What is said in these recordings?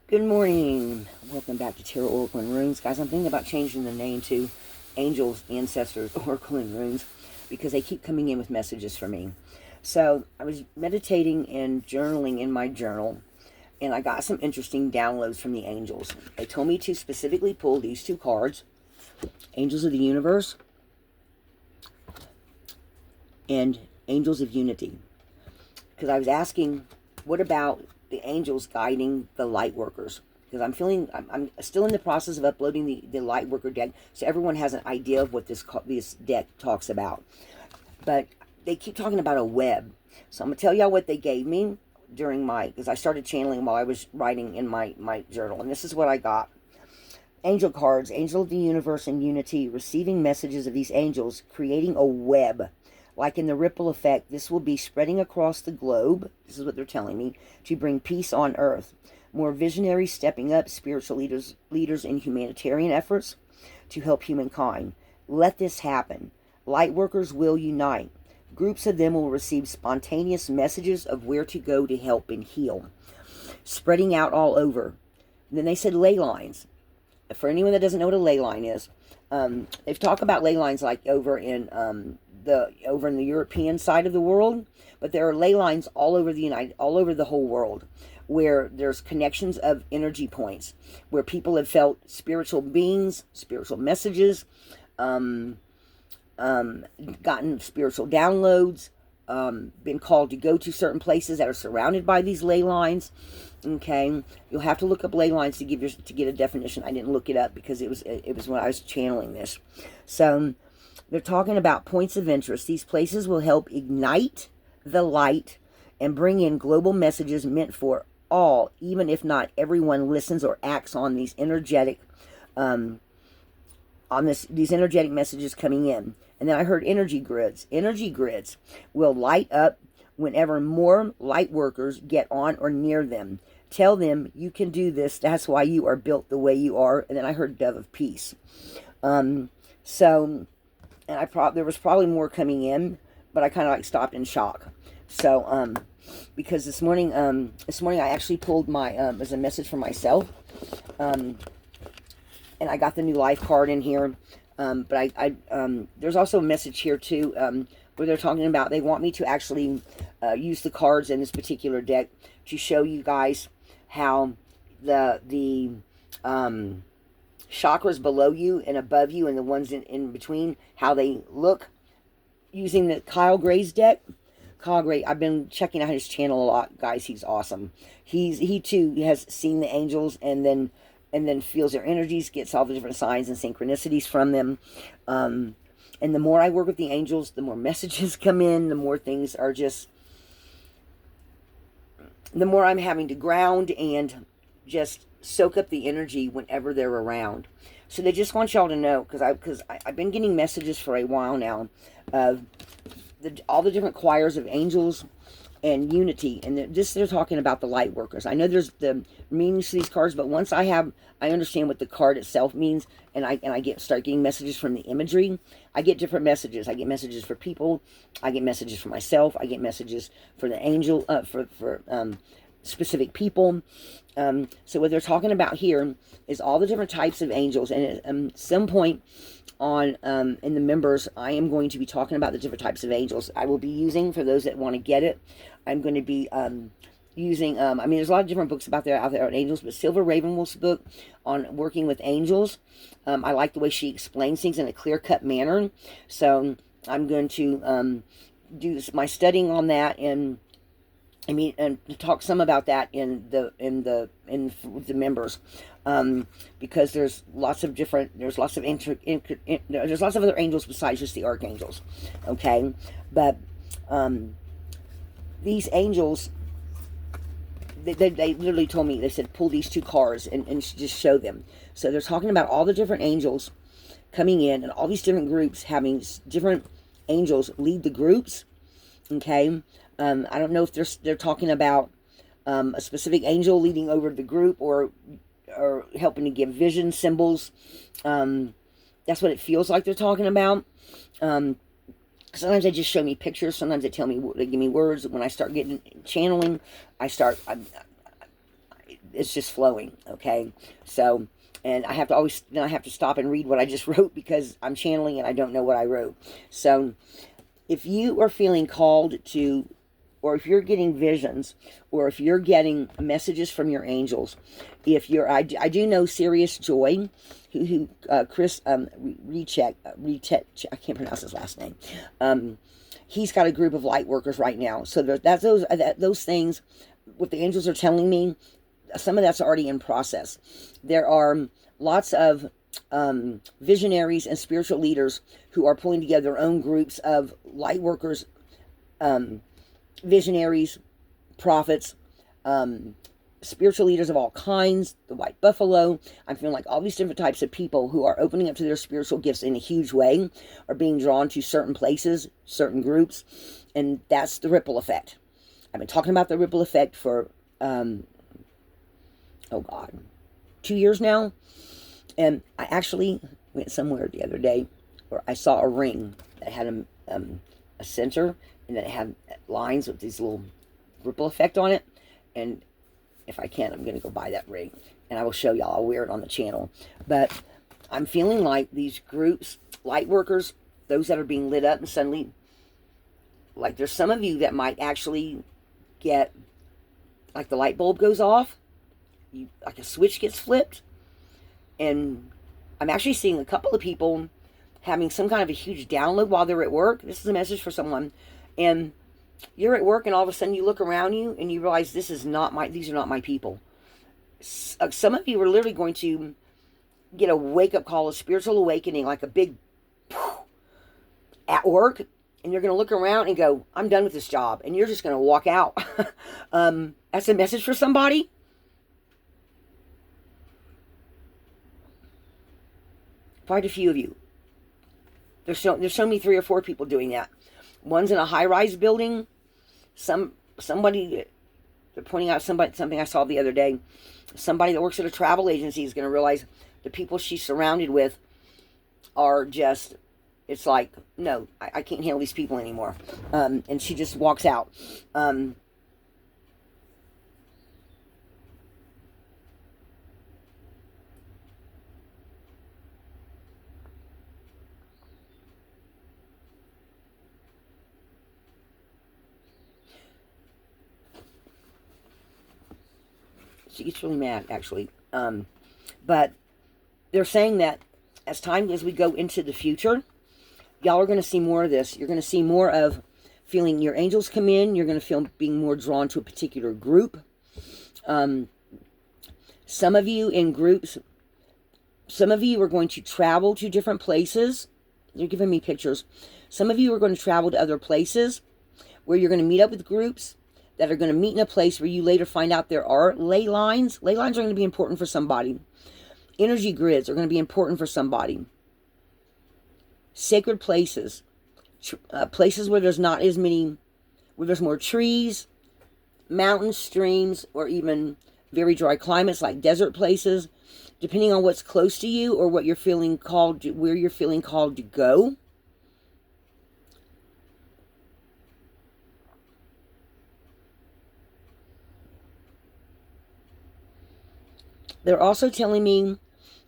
Good morning. Welcome back to Tarot Oracle and Runes. Guys, I'm thinking about changing the name to Angels, Ancestors, Oracle and Runes because they keep coming in with messages for me. So I was meditating and journaling in my journal, and I got some interesting downloads from the angels. They told me to specifically pull these two cards, Angels of the Universe and Angels of Unity. Because I was asking, what about the angels guiding the light workers? Because I'm still in the process of uploading the light worker deck, so everyone has an idea of what this deck talks about. But they keep talking about a web. So I'm going to tell y'all what they gave me because I started channeling while I was writing in my journal. And this is what I got. Angel cards, Angel of the Universe and Unity, receiving messages of these angels, creating a web. Like in the ripple effect, this will be spreading across the globe, this is what they're telling me, to bring peace on earth. More visionaries stepping up, spiritual leaders in humanitarian efforts to help humankind. Let this happen. Light workers will unite. Groups of them will receive spontaneous messages of where to go to help and heal. Spreading out all over. And then they said ley lines. For anyone that doesn't know what a ley line is, they've talked about ley lines like over in the European side of the world, but there are ley lines all over the whole world, where there's connections of energy points, where people have felt spiritual beings, spiritual messages, gotten spiritual downloads, been called to go to certain places that are surrounded by these ley lines. Okay, you'll have to look up ley lines to get a definition. I didn't look it up because it was when I was channeling this. So they're talking about points of interest. These places will help ignite the light and bring in global messages meant for all, even if not everyone listens or acts on these energetic these energetic messages coming in. And then I heard energy grids. Energy grids will light up whenever more light workers get on or near them. Tell them you can do this. That's why you are built the way you are. And then I heard Dove of Peace. And there was probably more coming in, but I kind of stopped in shock. So because this morning I actually pulled my as a message for myself, and I got the new life card in here. But I there's also a message here too, where they're talking about they want me to actually use the cards in this particular deck to show you guys how the chakras below you and above you and the ones in between, how they look, using the Kyle Gray's deck. Kyle Gray, I've been checking out his channel a lot, guys. He's awesome. He too has seen the angels and then feels their energies, gets all the different signs and synchronicities from them. And the more I work with the angels, the more messages come in, the more things are the more I'm having to ground and just soak up the energy whenever they're around. So they just want y'all to know, because I've been getting messages for a while now of all the different choirs of angels and unity, and they're talking about the light workers. I know there's the meanings to these cards, but once I understand what the card itself means, and I start getting messages from the imagery, I get different messages. I get messages for people, I get messages for myself, I get messages for the angel, for specific people. So what they're talking about here is all the different types of angels, and at some point on in the members, I am going to be talking about the different types of angels I will be using. For those that want to get it, I'm going to be using there's a lot of different books out there on angels, but Silver Ravenwolf's book on working with angels, I like the way she explains things in a clear-cut manner. So I'm going to do my studying on that, and talk some about that in the members, because there's lots of other angels besides just the archangels. Okay, but these angels, they literally told me, they said pull these two cards and just show them. So they're talking about all the different angels coming in, and all these different groups having different angels lead the groups. Okay. I don't know if they're talking about a specific angel leading over the group, or helping to give vision symbols. That's what it feels like they're talking about. Sometimes they just show me pictures. Sometimes they give me words. When I start getting channeling, it's just flowing, okay? So, and I have to always, then I have to stop and read what I just wrote because I'm channeling and I don't know what I wrote. So if you are feeling called to, or if you're getting visions, or if you're getting messages from your angels, if you're, I do know Serious Joy, who Chris Recheck, I can't pronounce his last name. He's got a group of light workers right now. So that's those things. What the angels are telling me, some of that's already in process. There are lots of visionaries and spiritual leaders who are pulling together their own groups of light workers, visionaries, prophets, spiritual leaders of all kinds, the white buffalo. I'm feeling like all these different types of people who are opening up to their spiritual gifts in a huge way are being drawn to certain places, certain groups, and that's the ripple effect. I've been talking about the ripple effect for, 2 years now, and I actually went somewhere the other day where I saw a ring that had a center, and then it had lines with these little ripple effect on it, and if I can, I'm going to go buy that ring, and I will show y'all. I'll wear it on the channel. But I'm feeling like these groups, light workers, those that are being lit up, and suddenly, like there's some of you that might actually get, like the light bulb goes off, like a switch gets flipped, and I'm actually seeing a couple of people having some kind of a huge download while they're at work. This is a message for someone, and you're at work and all of a sudden you look around you and you realize these are not my people. Some of you are literally going to get a wake-up call, a spiritual awakening, like a big at work, and you're going to look around and go, I'm done with this job, and you're just going to walk out. That's a message for somebody. Quite a few of you. There's showing me 3 or 4 people doing that. One's in a high-rise building. Somebody, they're pointing out something I saw the other day. Somebody that works at a travel agency is going to realize the people she's surrounded with are just, it's like, no, I can't handle these people anymore. And she just walks out. She gets really mad, actually. But they're saying that as we go into the future, y'all are going to see more of this. You're going to see more of feeling your angels come in. You're going to feel being more drawn to a particular group. Some of you in groups, some of you are going to travel to different places. They're giving me pictures. Some of you are going to travel to other places where you're going to meet up with groups that are going to meet in a place where you later find out there are ley lines. Ley lines are going to be important for somebody. Energy grids are going to be important for somebody. Sacred places. Places where there's not as many, where there's more trees, mountains, streams, or even very dry climates like desert places. Depending on what's close to you or what you're feeling called to, where you're feeling called to go. They're also telling me,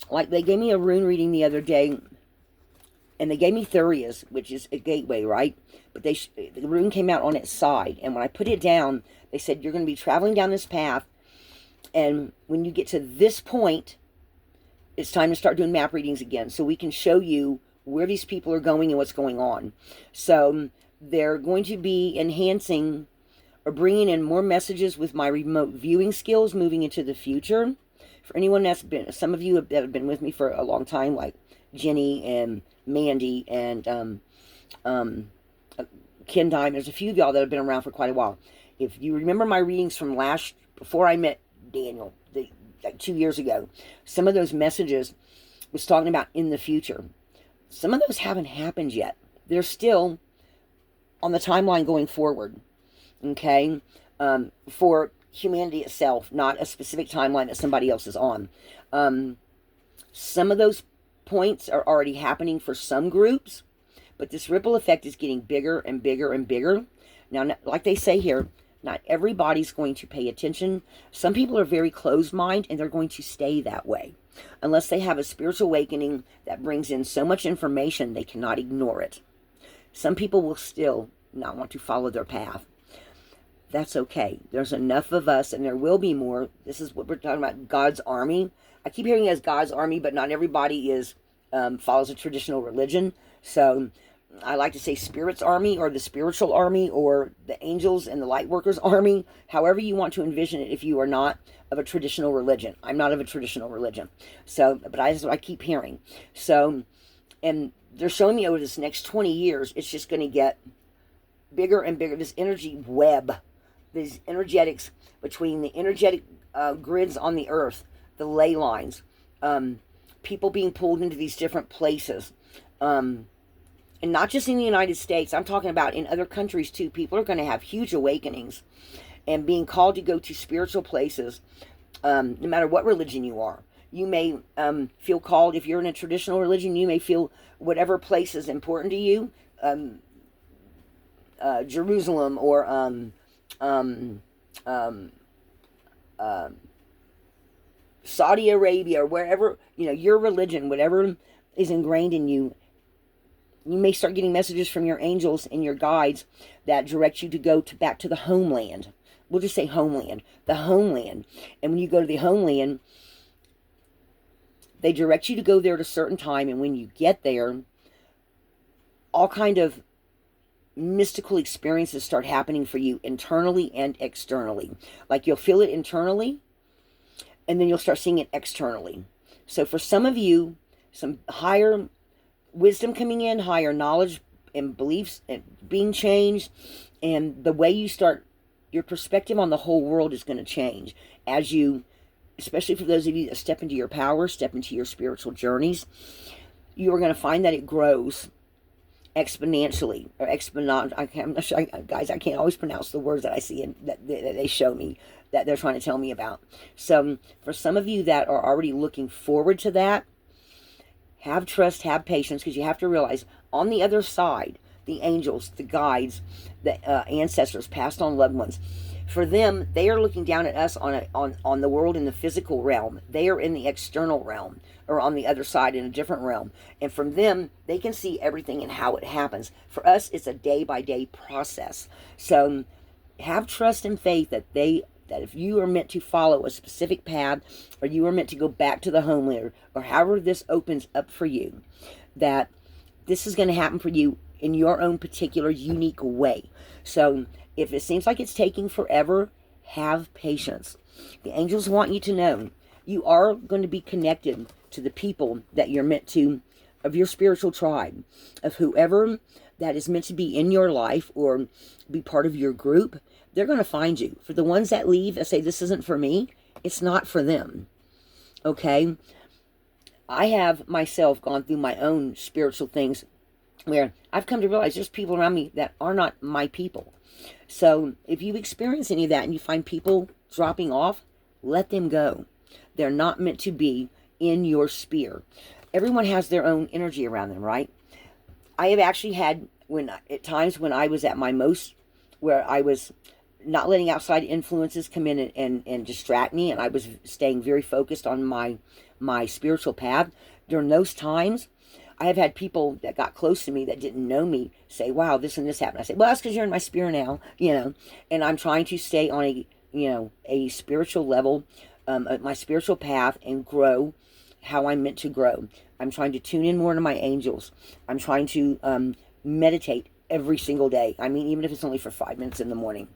like they gave me a rune reading the other day, and they gave me Thurias, which is a gateway, right? But the rune came out on its side, and when I put it down, they said, you're going to be traveling down this path, and when you get to this point, it's time to start doing map readings again, so we can show you where these people are going and what's going on. So they're going to be enhancing or bringing in more messages with my remote viewing skills moving into the future. For anyone that's been, some of you that have been with me for a long time, like Jenny and Mandy and Ken Dime, there's a few of y'all that have been around for quite a while. If you remember my readings from before I met Daniel, like 2 years ago, some of those messages was talking about in the future. Some of those haven't happened yet. They're still on the timeline going forward, okay, for humanity itself, not a specific timeline that somebody else is on. Some of those points are already happening for some groups, but this ripple effect is getting bigger and bigger and bigger. Now, like they say here, Not everybody's going to pay attention. Some people are very closed-minded, and they're going to stay that way unless they have a spiritual awakening that brings in so much information they cannot ignore it. Some people will still not want to follow their path. That's okay. There's enough of us, and there will be more. This is what we're talking about, God's army. I keep hearing it as God's army, but not everybody is follows a traditional religion. So I like to say Spirit's army, or the spiritual army, or the angels and the light workers army, however you want to envision it if you are not of a traditional religion. I'm not of a traditional religion. So, but that's what I keep hearing. So, and they're showing me over this next 20 years, it's just going to get bigger and bigger. This energy web, these energetics between the energetic grids on the earth, the ley lines, people being pulled into these different places, and not just in the United States. I'm talking about in other countries too. People are going to have huge awakenings and being called to go to spiritual places, no matter what religion you are. You may feel called, if you're in a traditional religion, you may feel whatever place is important to you, Jerusalem, or Saudi Arabia, or wherever, your religion, whatever is ingrained in you. You may start getting messages from your angels and your guides that direct you to go back to the homeland. We'll just say homeland, the homeland. And when you go to the homeland, they direct you to go there at a certain time. And when you get there, all kind of mystical experiences start happening for you internally and externally. Like you'll feel it internally, and then you'll start seeing it externally. So for some of you, some higher wisdom coming in, higher knowledge and beliefs and being changed, and the way you start, your perspective on the whole world is going to change as you, especially for those of you that step into your power, step into your spiritual journeys. You are going to find that it grows exponentially, or I'm not sure, guys, I can't always pronounce the words that I see and that they show me, that they're trying to tell me about. So for some of you that are already looking forward to that, have trust, have patience, because you have to realize on the other side, the angels, the guides, the ancestors, passed on loved ones, for them, they are looking down at us on the world in the physical realm. They are in the external realm, or on the other side in a different realm. And from them, they can see everything and how it happens. For us, it's a day-by-day process. So have trust and faith that if you are meant to follow a specific path, or you are meant to go back to the homeland, or however this opens up for you, that this is going to happen for you in your own particular unique way. So if it seems like it's taking forever, have patience. The angels want you to know you are going to be connected to the people that you're meant to, of your spiritual tribe, of whoever that is meant to be in your life or be part of your group. They're going to find you. For the ones that leave and say, this isn't for me, it's not for them. Okay? I have myself gone through my own spiritual things where I've come to realize there's people around me that are not my people. So if you experience any of that and you find people dropping off, let them go. They're not meant to be in your sphere. Everyone has their own energy around them, right? I have actually had, at times when I was at my most, where I was not letting outside influences come in and distract me, and I was staying very focused on my spiritual path. During those times, I have had people that got close to me that didn't know me say, wow, this and this happened. I say, well, that's because you're in my sphere now, and I'm trying to stay on a spiritual level, my spiritual path, and grow how I'm meant to grow. I'm trying to tune in more to my angels. I'm trying to meditate every single day. I mean, even if it's only for 5 minutes in the morning.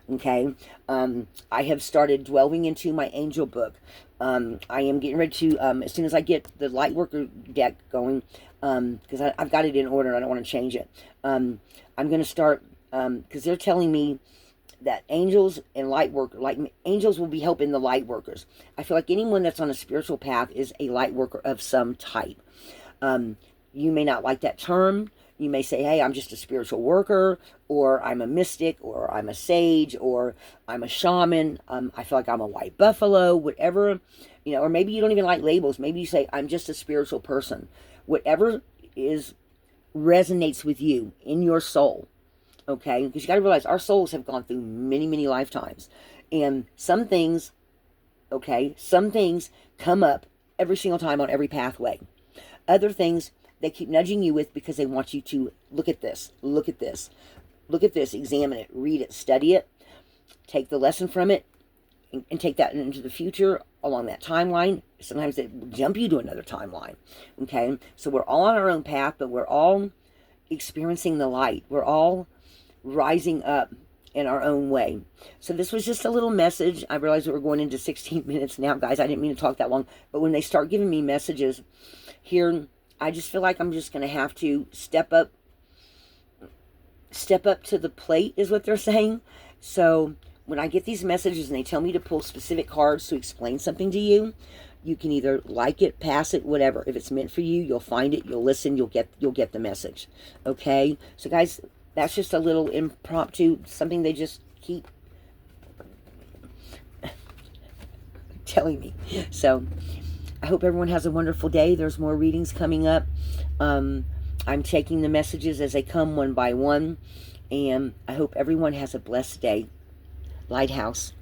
Okay. I have started delving into my angel book. I am getting ready to, as soon as I get the Lightworker deck going, because I've got it in order and I don't want to change it. I'm going to start, because they're telling me that angels and angels will be helping the light workers. I feel like anyone that's on a spiritual path is a light worker of some type. You may not like that term. You may say, hey, I'm just a spiritual worker, or I'm a mystic, or I'm a sage, or I'm a shaman. I feel like I'm a white buffalo, whatever, or maybe you don't even like labels. Maybe you say, I'm just a spiritual person. Whatever resonates with you in your soul. Okay? Because you got to realize our souls have gone through many, many lifetimes. And some things, okay, some things come up every single time on every pathway. Other things they keep nudging you with because they want you to look at this, look at this, look at this, examine it, read it, study it, take the lesson from it, and take that into the future along that timeline. Sometimes they jump you to another timeline. Okay? So we're all on our own path, but we're all experiencing the light. We're all rising up in our own way. So this was just a little message. I realize that we're going into 16 minutes now, guys. I didn't mean to talk that long. But when they start giving me messages here, I just feel like I'm just going to have to step up to the plate, is what they're saying. So when I get these messages and they tell me to pull specific cards to explain something to you, you can either like it, pass it, whatever. If it's meant for you, you'll find it, you'll listen, you'll get the message. Okay? So guys, that's just a little impromptu, something they just keep telling me. So I hope everyone has a wonderful day. There's more readings coming up. I'm taking the messages as they come one by one. And I hope everyone has a blessed day. Lighthouse.